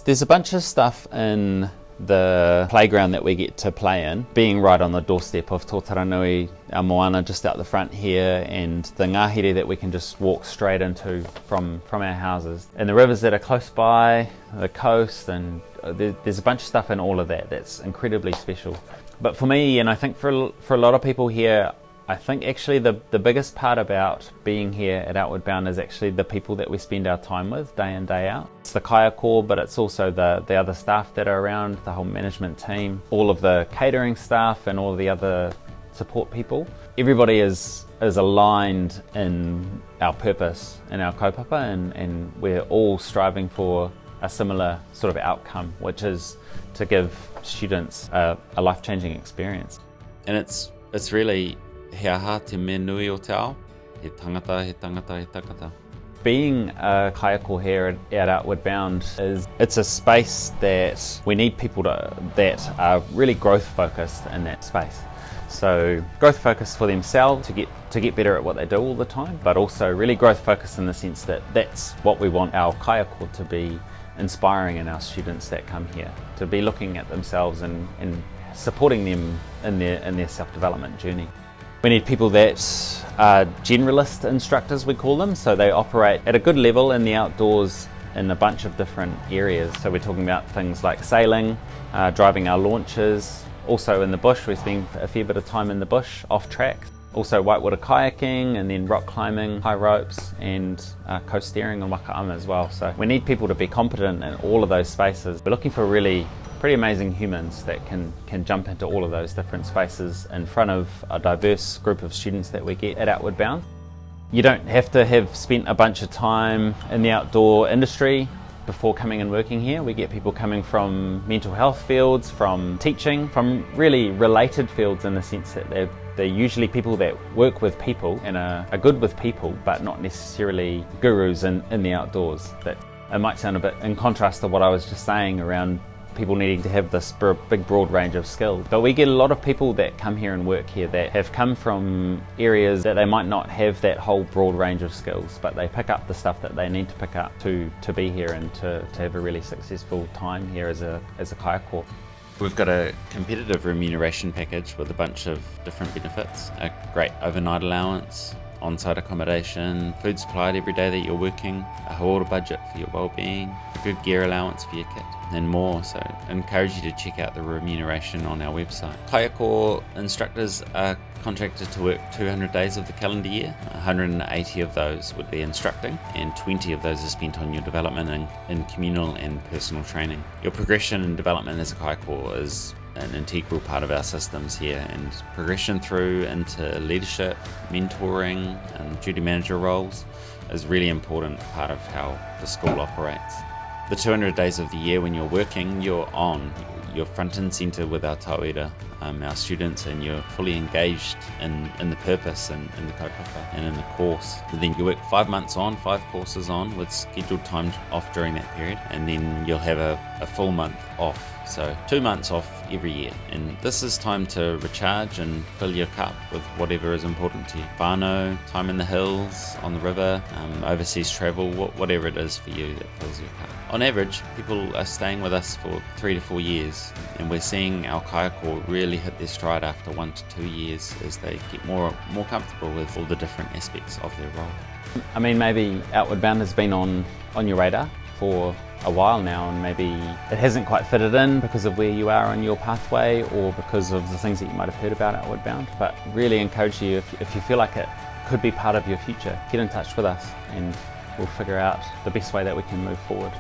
There's a bunch of stuff in the playground that we get to play in, being right on the doorstep of Tōtaranui, our moana just out the front here, and the ngahere that we can just walk straight into from our houses, and the rivers that are close by, the coast, and there's a bunch of stuff in all of that that's incredibly special. But for me, and I think for a lot of people here, I think actually the biggest part about being here at Outward Bound is actually the people that we spend our time with day in, day out. It's the Kaiako, but it's also the other staff that are around, the whole management team, all of the catering staff and all of the other support people. Everybody is aligned in our purpose and our kaupapa, and we're all striving for a similar sort of outcome, which is to give students a life-changing experience. And it's really he aha te me nui o te ao, he tangata, he tangata, he takata. Being a kaiako here at Outward Bound it's a space that we need people that are really growth focused in that space. So growth focused for themselves to get better at what they do all the time, but also really growth focused in the sense that that's what we want our kaiako to be inspiring in our students that come here, to be looking at themselves and supporting them in their self-development journey. We need people that are generalist instructors, we call them, so they operate at a good level in the outdoors in a bunch of different areas. So we're talking about things like sailing, driving our launches, also in the bush. We spend a fair bit of time in the bush, off track. Also whitewater kayaking, and then rock climbing, high ropes, and coast steering and wakaama as well. So we need people to be competent in all of those spaces. We're looking for really pretty amazing humans that can jump into all of those different spaces in front of a diverse group of students that we get at Outward Bound. You don't have to have spent a bunch of time in the outdoor industry before coming and working here. We get people coming from mental health fields, from teaching, from really related fields in the sense that they're usually people that work with people and are good with people, but not necessarily gurus in the outdoors. That it might sound a bit in contrast to what I was just saying around people needing to have this big broad range of skills. But we get a lot of people that come here and work here that have come from areas that they might not have that whole broad range of skills, but they pick up the stuff that they need to pick up to be here and to have a really successful time here as a kaiako. We've got a competitive remuneration package with a bunch of different benefits, a great overnight allowance, on-site accommodation, food supplied every day that you're working, a haora budget for your well-being, a good gear allowance for your kit, and more. So I encourage you to check out the remuneration on our website. Kaiako instructors are contracted to work 200 days of the calendar year. 180 of those would be instructing, and 20 of those are spent on your development in communal and personal training. Your progression and development as a kaiako is an integral part of our systems here, and progression through into leadership, mentoring and duty manager roles is a really important part of how the school operates. The 200 days of the year when you're working, you're front and centre with our tauira, our students, and you're fully engaged in the purpose and in the kaupapa and in the course. And then you work 5 months on, 5 courses on, with scheduled time off during that period, and then you'll have a full month off. So 2 months off every year, and this is time to recharge and fill your cup with whatever is important to you. Whānau, time in the hills, on the river, overseas travel, whatever it is for you that fills your cup. On average, people are staying with us for 3 to 4 years, and we're seeing our kaiako really hit their stride after 1 to 2 years as they get more comfortable with all the different aspects of their role. I mean, maybe Outward Bound has been on your radar for a while now, and maybe it hasn't quite fitted in because of where you are on your pathway or because of the things that you might have heard about Outward Bound. But really encourage you, if you feel like it could be part of your future, get in touch with us and we'll figure out the best way that we can move forward.